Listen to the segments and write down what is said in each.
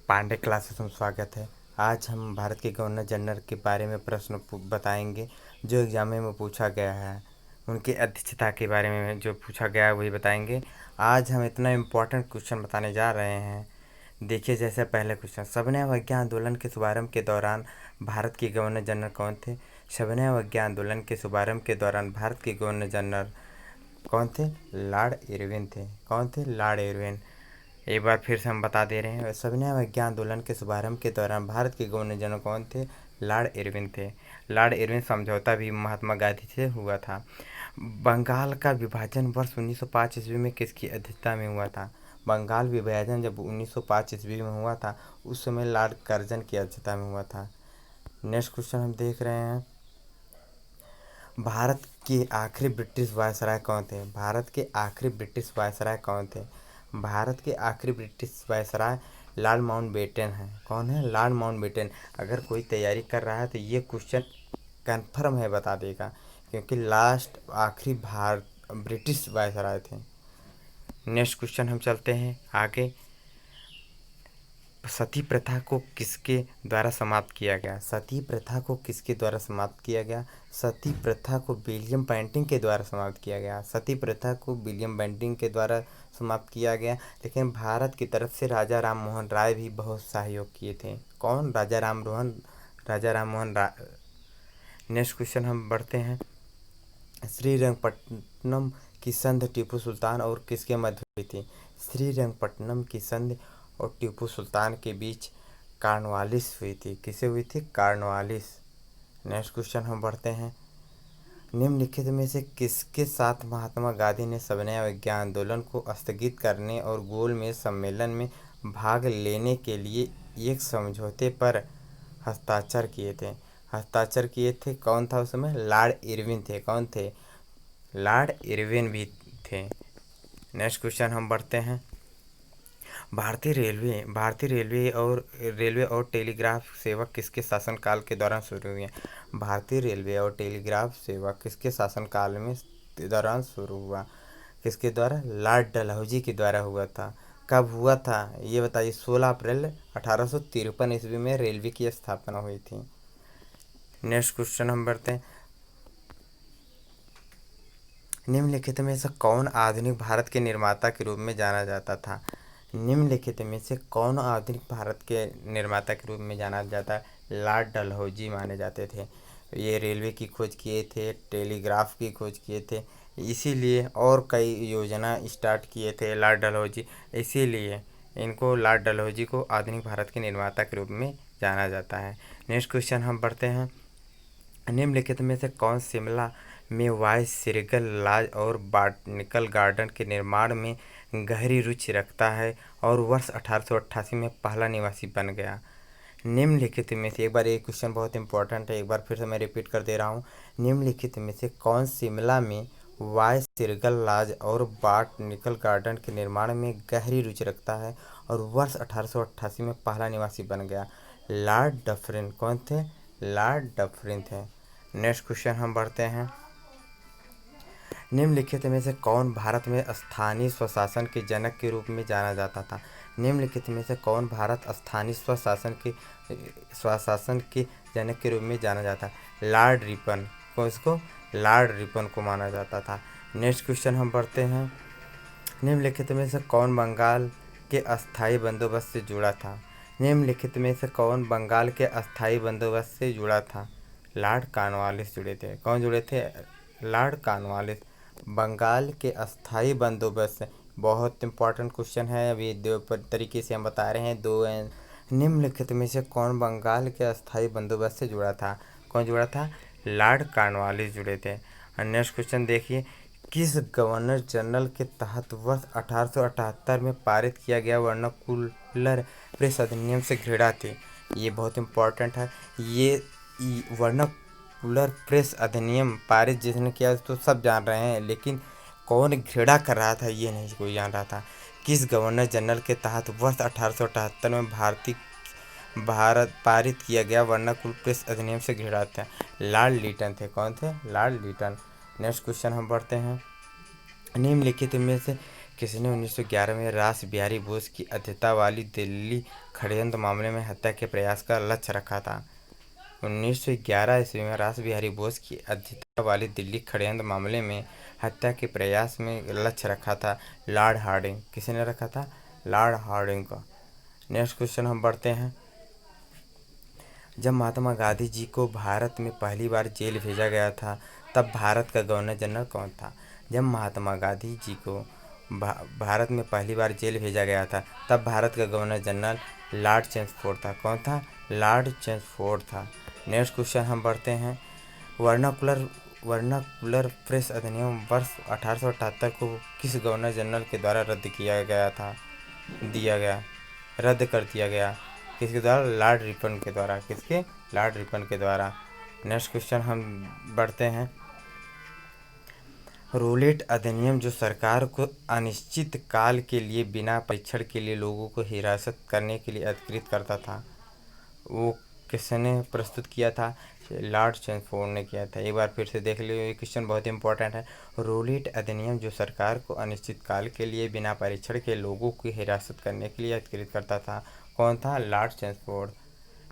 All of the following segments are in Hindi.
पांडे क्लासेस में स्वागत है। आज हम भारत के गवर्नर जनरल के बारे में प्रश्न बताएंगे जो एग्जाम में पूछा गया है। उनकी अध्यक्षता के बारे में जो पूछा गया है वही बताएंगे। आज हम इतना इम्पोर्टेंट क्वेश्चन बताने जा रहे हैं। देखिए, जैसे पहले क्वेश्चन, सविनय अवज्ञा आंदोलन के शुभारंभ के दौरान भारत के गवर्नर जनरल कौन थे? सविनय अवज्ञा आंदोलन के शुभारंभ के दौरान भारत के गवर्नर जनरल कौन थे? लॉर्ड इरविन थे। कौन थे? Lord Irwin. एक बार फिर से हम बता दे रहे हैं, सविनय अवज्ञा आंदोलन के शुभारंभ के दौरान भारत के गवर्नर जनरल कौन थे? लॉर्ड इरविन थे। लॉर्ड इरविन समझौता भी महात्मा गांधी से हुआ था। बंगाल का विभाजन वर्ष 1905 ईस्वी में किसकी अध्यक्षता में हुआ था? बंगाल विभाजन जब 1905 ईस्वी में हुआ था उस समय लॉर्ड कर्जन की अध्यक्षता में हुआ था। नेक्स्ट क्वेश्चन हम देख रहे हैं, भारत के आखिरी ब्रिटिश वायसराय कौन थे? भारत के आखिरी ब्रिटिश वायसराय कौन थे? भारत के आखिरी ब्रिटिश वायसराय लॉर्ड माउंटबेटन हैं। कौन है? Lord Mountbatten. अगर कोई तैयारी कर रहा है तो ये क्वेश्चन कन्फर्म है, बता देगा, क्योंकि लास्ट आखिरी भारत ब्रिटिश वायसराय थे। नेक्स्ट क्वेश्चन हम चलते हैं आगे, सती प्रथा को किसके द्वारा समाप्त किया गया? सती प्रथा को किसके द्वारा समाप्त किया गया? सती प्रथा को विलियम बेंटिंक के द्वारा समाप्त किया गया। सती प्रथा को विलियम बेंटिंक के द्वारा समाप्त किया गया, लेकिन भारत की तरफ से राजा राम मोहन राय भी बहुत सहयोग किए थे। कौन? राजा राम मोहन राय। नेक्स्ट क्वेश्चन हम बढ़ते हैं, श्रीरंगपट्टनम की संधि टीपू सुल्तान और किसके मध्य हुई थी? श्रीरंगपट्टनम की संधि और टीपू सुल्तान के बीच कॉर्नवालिस हुई थी। किसे हुई थी? कॉर्नवालिस। नेक्स्ट क्वेश्चन हम बढ़ते हैं, निम्नलिखित में से किसके साथ महात्मा गांधी ने सविनय अवज्ञा आंदोलन को स्थगित करने और गोलमेज सम्मेलन में भाग लेने के लिए एक समझौते पर हस्ताक्षर किए थे? कौन था उस समय? लॉर्ड इरविन थे। कौन थे? लॉर्ड इरविन भी थे। नेक्स्ट क्वेश्चन हम बढ़ते हैं, भारतीय रेलवे और टेलीग्राफ सेवा किसके शासनकाल के दौरान शुरू हुई है? भारतीय रेलवे और टेलीग्राफ सेवा किसके शासनकाल में दौरान शुरू हुआ? किसके द्वारा? लॉर्ड डलहौजी के द्वारा हुआ था। कब हुआ था ये बताइए? 16 अप्रैल 1853 ईस्वी में रेलवे की स्थापना हुई थी। नेक्स्ट क्वेश्चन हम बढ़ते हैं, निम्नलिखित में से कौन आधुनिक भारत के निर्माता के रूप में जाना जाता था? निम्नलिखित में से कौन आधुनिक भारत के निर्माता के रूप में जाना जाता है? लॉर्ड डलहौजी माने जाते थे। ये रेलवे की खोज किए थे, टेलीग्राफ की खोज किए थे, इसीलिए और कई योजना स्टार्ट किए थे लॉर्ड डलहौजी, इसीलिए इनको लॉर्ड डलहौजी को आधुनिक भारत के निर्माता के रूप में जाना जाता है। नेक्स्ट क्वेश्चन हम बढ़ते हैं, निम्नलिखित में से कौन शिमला में वाइसरेगल लॉज और बॉटनिकल गार्डन के निर्माण में गहरी रुचि रखता है और वर्ष 1888 में पहला निवासी बन गया? निम्नलिखित में से, एक बार ये क्वेश्चन बहुत इंपॉर्टेंट है, एक बार फिर से मैं रिपीट कर दे रहा हूँ, निम्नलिखित में से कौन शिमला में वाइसरेगल लॉज और बॉटनिकल गार्डन के निर्माण में गहरी रुचि रखता है और वर्ष 1888 में पहला निवासी बन गया? Lord Dufferin. कौन थे? लॉर्ड डफरिन थे। नेक्स्ट क्वेश्चन हम बढ़ते हैं, निम्नलिखित में से कौन भारत में स्थानीय स्वशासन के जनक के रूप में जाना जाता था? निम्नलिखित में से कौन भारत स्थानीय स्वशासन के जनक के रूप में जाना जाता है? Lord Ripon. को इसको लॉर्ड रिपन को माना जाता था। नेक्स्ट क्वेश्चन हम बढ़ते हैं, निम्नलिखित में से कौन बंगाल के अस्थायी बंदोबस्त से जुड़ा था? निम्नलिखित में से कौन बंगाल के अस्थायी बंदोबस्त से जुड़ा था? लॉर्ड कॉर्नवालिस जुड़े थे। कौन जुड़े थे? Lord Cornwallis. बंगाल के अस्थायी बंदोबस्त, बहुत इंपॉर्टेंट क्वेश्चन है, अभी दो तरीके से हम बता रहे हैं, दो हैं। निम्नलिखित में से कौन बंगाल के अस्थायी बंदोबस्त से जुड़ा था? कौन जुड़ा था? लॉर्ड कॉर्नवालिस जुड़े थे। और नेक्स्ट क्वेश्चन देखिए, किस गवर्नर जनरल के तहत वर्ष 1878 में पारित किया गया वर्नाकुलर प्रेस अधिनियम से घृणा थी? ये बहुत इंपॉर्टेंट है। ये वर्नाकुलर प्रेस अधिनियम पारित जिसने किया तो सब जान रहे हैं, लेकिन कौन घृणा कर रहा था ये नहीं कोई जान रहा था। किस गवर्नर जनरल के तहत वर्ष 1878 में भारत पारित किया गया वर्नाकुलर प्रेस अधिनियम से घृणा था? लॉर्ड लिटन थे। कौन थे? लॉर्ड लिटन। नेक्स्ट क्वेश्चन हम बढ़ते हैं, निम्नलिखित में से किसने 1911 में रास बिहारी बोस की अध्यक्षता वाली दिल्ली षड्यंत्र मामले में हत्या के प्रयास का लक्ष्य रखा था? 1911 ईस्वी में रास बिहारी बोस की अध्यक्षता वाली दिल्ली षड्यंत्र मामले में हत्या के प्रयास में लक्ष्य रखा था लॉर्ड हार्डिंग। किसने रखा था? लॉर्ड हार्डिंग को। नेक्स्ट क्वेश्चन हम बढ़ते हैं। जब महात्मा गांधी जी को भारत में पहली बार जेल भेजा गया था तब भारत का गवर्नर जनरल कौन था? जब महात्मा गांधी जी को भारत में पहली बार जेल भेजा गया था तब भारत का गवर्नर जनरल लॉर्ड चेम्सफोर्ड था। कौन था? लॉर्ड चेम्सफोर्ड था। नेक्स्ट क्वेश्चन हम बढ़ते हैं। वर्नाकुलर प्रेस अधिनियम वर्ष 1878 को किस गवर्नर जनरल के द्वारा रद्द किया गया था? रद्द कर दिया गया। किसके द्वारा? लॉर्ड रिपन के द्वारा। किसके? लॉर्ड रिपन के द्वारा। नेक्स्ट क्वेश्चन हम बढ़ते हैं। रूलेट अधिनियम जो सरकार को अनिश्चित काल के लिए बिना परीक्षण के लिए लोगों को हिरासत करने के लिए अधिकृत करता था, वो किसने प्रस्तुत किया था? लॉर्ड चेम्सफोर्ड ने किया था। एक बार फिर से देख लियो, ये क्वेश्चन बहुत इंपॉर्टेंट है। रूलेट अधिनियम जो सरकार को अनिश्चित काल के लिए बिना परीक्षण के लोगों की हिरासत करने के लिए अधिकृत करता था, कौन था? Lord Chelmsford.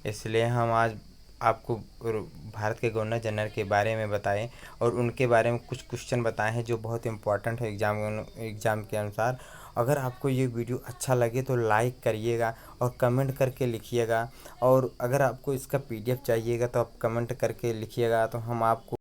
इसलिए हम आज आपको भारत के गवर्नर जनरल के बारे में बताएं और उनके बारे में कुछ क्वेश्चन बताए हैं जो बहुत इंपॉर्टेंट है एग्ज़ाम के अनुसार। अगर आपको ये वीडियो अच्छा लगे तो लाइक करिएगा और कमेंट करके लिखिएगा, और अगर आपको इसका PDF चाहिएगा तो आप कमेंट करके लिखिएगा, तो हम आपको